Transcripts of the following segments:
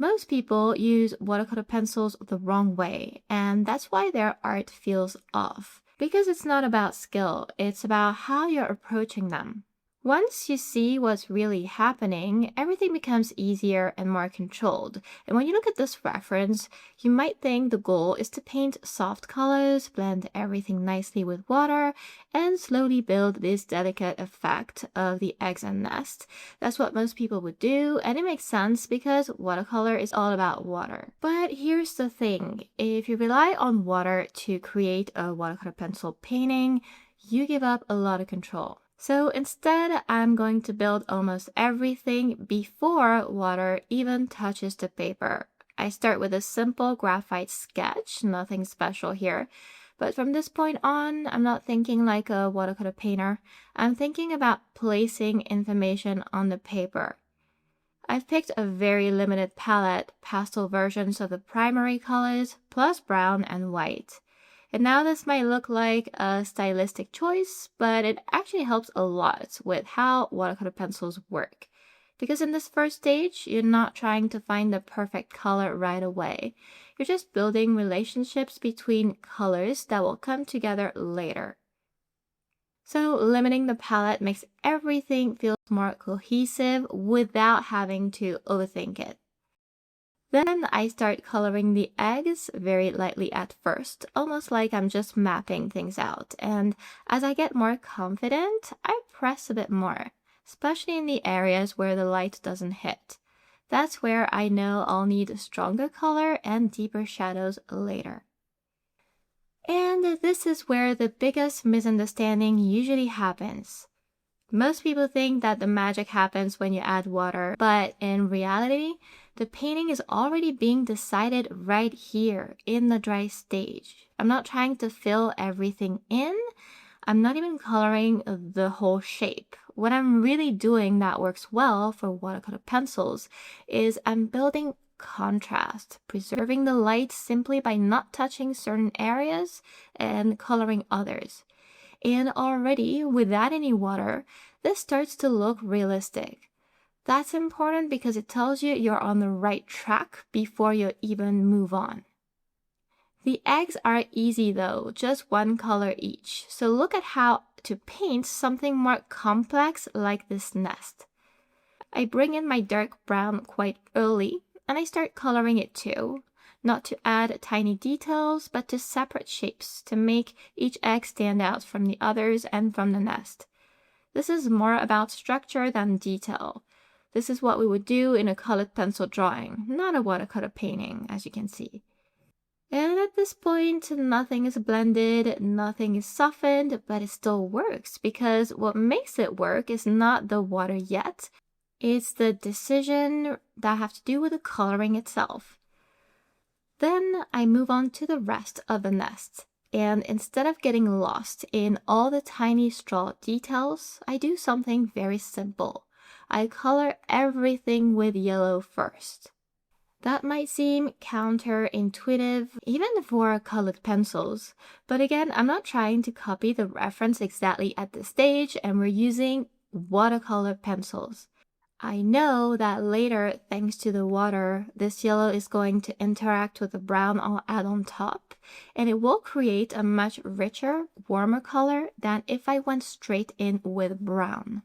Most people use watercolor pencils the wrong way, and that's why their art feels off. Because it's not about skill, it's about how you're approaching them. Once you see what's really happening, everything becomes easier and more controlled. And when you look at this reference, you might think the goal is to paint soft colors, blend everything nicely with water, and slowly build this delicate effect of the eggs and nest. That's what most people would do, and it makes sense because watercolor is all about water. But here's the thing, if you rely on water to create a watercolor pencil painting, you give up a lot of control. So instead, I'm going to build almost everything before water even touches the paper. I start with a simple graphite sketch, nothing special here. But from this point on, I'm not thinking like a watercolor painter. I'm thinking about placing information on the paper. I've picked a very limited palette, pastel versions of the primary colors, plus brown and white. And now this might look like a stylistic choice, but it actually helps a lot with how watercolor pencils work. Because in this first stage, you're not trying to find the perfect color right away. You're just building relationships between colors that will come together later. So limiting the palette makes everything feel more cohesive without having to overthink it. Then I start coloring the eggs very lightly at first, almost like I'm just mapping things out. And as I get more confident, I press a bit more, especially in the areas where the light doesn't hit. That's where I know I'll need stronger color and deeper shadows later. And this is where the biggest misunderstanding usually happens. Most people think that the magic happens when you add water, but in reality, the painting is already being decided right here in the dry stage. I'm not trying to fill everything in. I'm not even coloring the whole shape. What I'm really doing that works well for watercolor pencils is I'm building contrast, preserving the light simply by not touching certain areas and coloring others. And already, without any water, this starts to look realistic. That's important because it tells you you're on the right track before you even move on. The eggs are easy though, just one color each. So look at how to paint something more complex like this nest. I bring in my dark brown quite early, and I start coloring it too. Not to add tiny details, but to separate shapes to make each egg stand out from the others and from the nest. This is more about structure than detail. This is what we would do in a colored pencil drawing, not a watercolor painting, as you can see. And at this point, nothing is blended, nothing is softened, but it still works because what makes it work is not the water yet. It's the decision that have to do with the coloring itself. Then I move on to the rest of the nest, and instead of getting lost in all the tiny straw details, I do something very simple. I color everything with yellow first. That might seem counterintuitive, even for colored pencils, but again, I'm not trying to copy the reference exactly at this stage, and we're using watercolor pencils. I know that later, thanks to the water, this yellow is going to interact with the brown I'll add on top, and it will create a much richer, warmer color than if I went straight in with brown.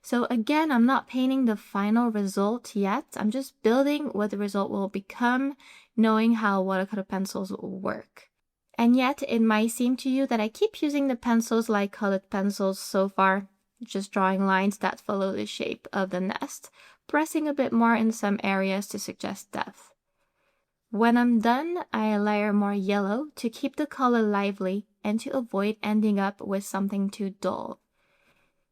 So again, I'm not painting the final result yet. I'm just building what the result will become, knowing how watercolor pencils work. And yet, it might seem to you that I keep using the pencils like colored pencils so far, just drawing lines that follow the shape of the nest, pressing a bit more in some areas to suggest depth. When I'm done, I layer more yellow to keep the color lively and to avoid ending up with something too dull.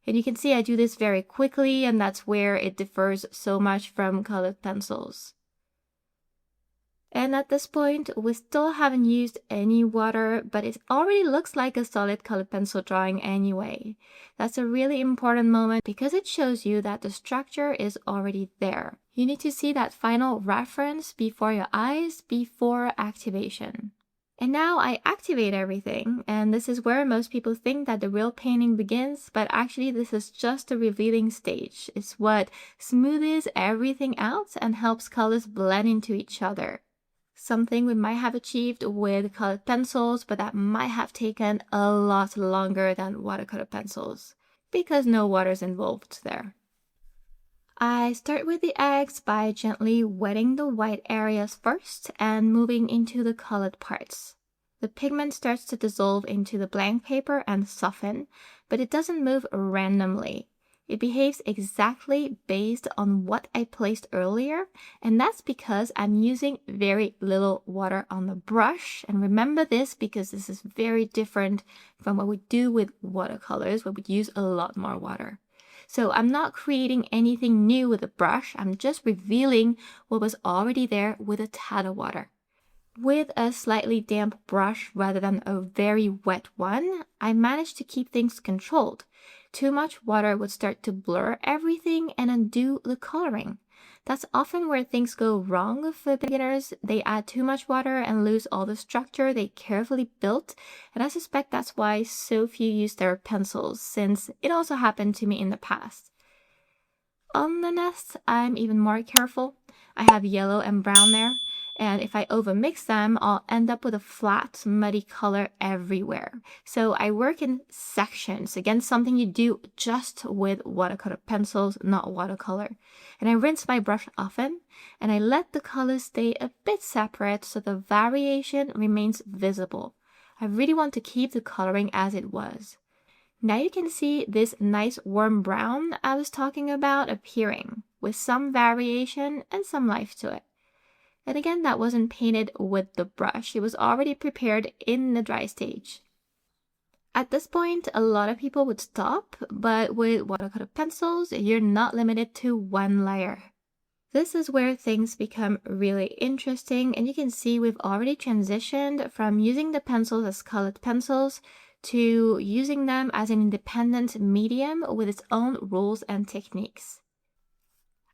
And you can see I do this very quickly, and that's where it differs so much from colored pencils. And at this point, we still haven't used any water, but it already looks like a solid colored pencil drawing anyway. That's a really important moment because it shows you that the structure is already there. You need to see that final reference before your eyes before activation. And now I activate everything, and this is where most people think that the real painting begins, but actually this is just the revealing stage. It's what smoothes everything out and helps colors blend into each other. Something we might have achieved with colored pencils, but that might have taken a lot longer than watercolor pencils, because no water is involved there. I start with the eggs by gently wetting the white areas first and moving into the colored parts. The pigment starts to dissolve into the blank paper and soften, but it doesn't move randomly. It behaves exactly based on what I placed earlier, and that's because I'm using very little water on the brush. And remember this because this is very different from what we do with watercolors, where we use a lot more water. So I'm not creating anything new with the brush, I'm just revealing what was already there with a tad of water. With a slightly damp brush rather than a very wet one, I managed to keep things controlled. Too much water would start to blur everything and undo the coloring. That's often where things go wrong for beginners. They add too much water and lose all the structure they carefully built, and I suspect that's why so few use their pencils, since it also happened to me in the past. On the nest, I'm even more careful. I have yellow and brown there, and if I overmix them, I'll end up with a flat, muddy color everywhere. So I work in sections, again, something you do just with watercolor pencils, not watercolor. And I rinse my brush often, and I let the colors stay a bit separate so the variation remains visible. I really want to keep the coloring as it was. Now you can see this nice warm brown I was talking about appearing, with some variation and some life to it. And again, that wasn't painted with the brush. It was already prepared in the dry stage. At this point, a lot of people would stop, but with watercolor pencils, you're not limited to one layer. This is where things become really interesting, and you can see we've already transitioned from using the pencils as colored pencils to using them as an independent medium with its own rules and techniques.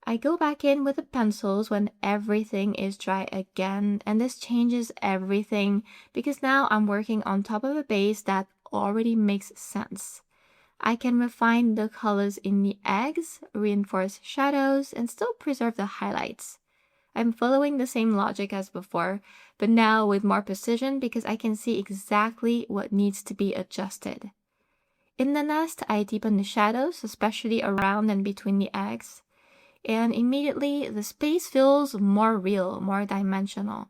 I go back in with the pencils when everything is dry again, and this changes everything because now I'm working on top of a base that already makes sense. I can refine the colors in the eggs, reinforce shadows, and still preserve the highlights. I'm following the same logic as before, but now with more precision because I can see exactly what needs to be adjusted. In the nest, I deepen the shadows, especially around and between the eggs, and immediately the space feels more real, more dimensional.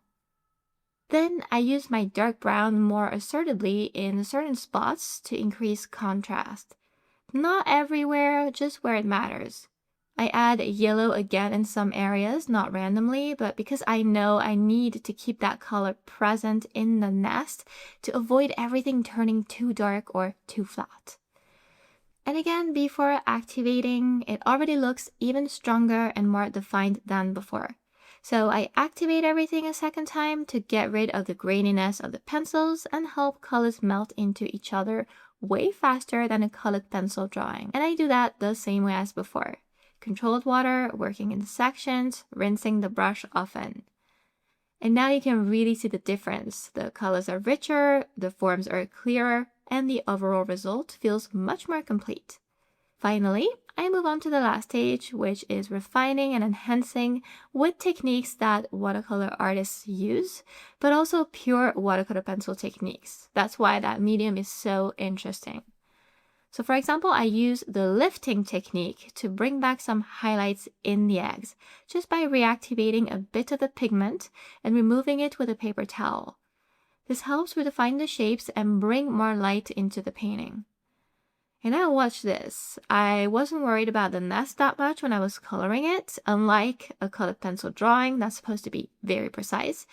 Then I use my dark brown more assertively in certain spots to increase contrast. Not everywhere, just where it matters. I add yellow again in some areas, not randomly, but because I know I need to keep that color present in the nest to avoid everything turning too dark or too flat. And again, before activating, it already looks even stronger and more defined than before. So I activate everything a second time to get rid of the graininess of the pencils and help colors melt into each other way faster than a colored pencil drawing. And I do that the same way as before. Controlled water, working in sections, rinsing the brush often. And now you can really see the difference. The colors are richer, the forms are clearer, and the overall result feels much more complete. Finally, I move on to the last stage, which is refining and enhancing with techniques that watercolor artists use, but also pure watercolor pencil techniques. That's why that medium is so interesting. So for example, I use the lifting technique to bring back some highlights in the eggs, just by reactivating a bit of the pigment and removing it with a paper towel. This helps redefine the shapes and bring more light into the painting. And now watch this. I wasn't worried about the nest that much when I was coloring it, unlike a colored pencil drawing that's supposed to be very precise,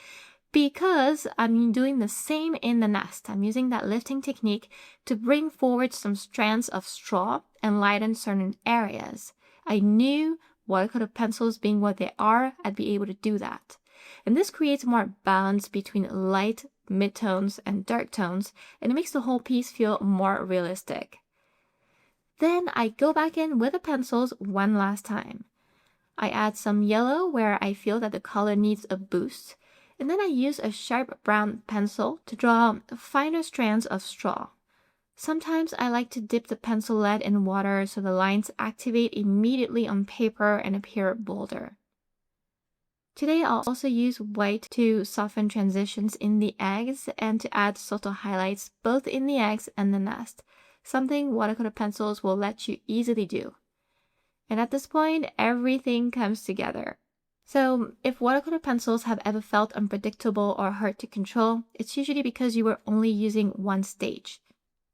because I'm doing the same in the nest. I'm using that lifting technique to bring forward some strands of straw and lighten certain areas. I knew watercolor pencils being what they are, I'd be able to do that. And this creates more balance between light, midtones, and dark tones, and it makes the whole piece feel more realistic. Then I go back in with the pencils one last time. I add some yellow where I feel that the color needs a boost, And then I use a sharp brown pencil to draw finer strands of straw. Sometimes I like to dip the pencil lead in water so the lines activate immediately on paper and appear bolder. Today I'll also use white to soften transitions in the eggs and to add subtle highlights both in the eggs and the nest, something watercolor pencils will let you easily do. And at this point, everything comes together. So if watercolor pencils have ever felt unpredictable or hard to control, it's usually because you were only using one stage.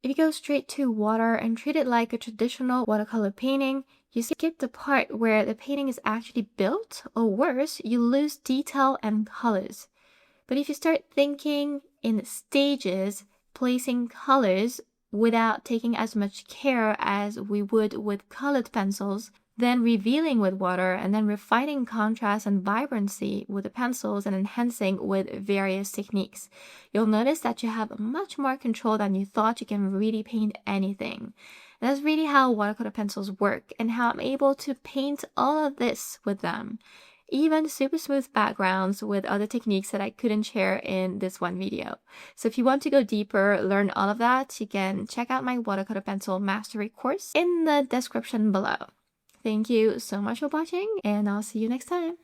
If you go straight to water and treat it like a traditional watercolor painting, you skip the part where the painting is actually built, or worse, you lose detail and colors. But if you start thinking in stages, placing colors without taking as much care as we would with colored pencils, then revealing with water, and then refining contrast and vibrancy with the pencils and enhancing with various techniques, you'll notice that you have much more control than you thought. You can really paint anything. And that's really how watercolor pencils work and how I'm able to paint all of this with them. Even super smooth backgrounds with other techniques that I couldn't share in this one video. So if you want to go deeper, learn all of that, you can check out my watercolor pencil mastery course in the description below. Thank you so much for watching, and I'll see you next time.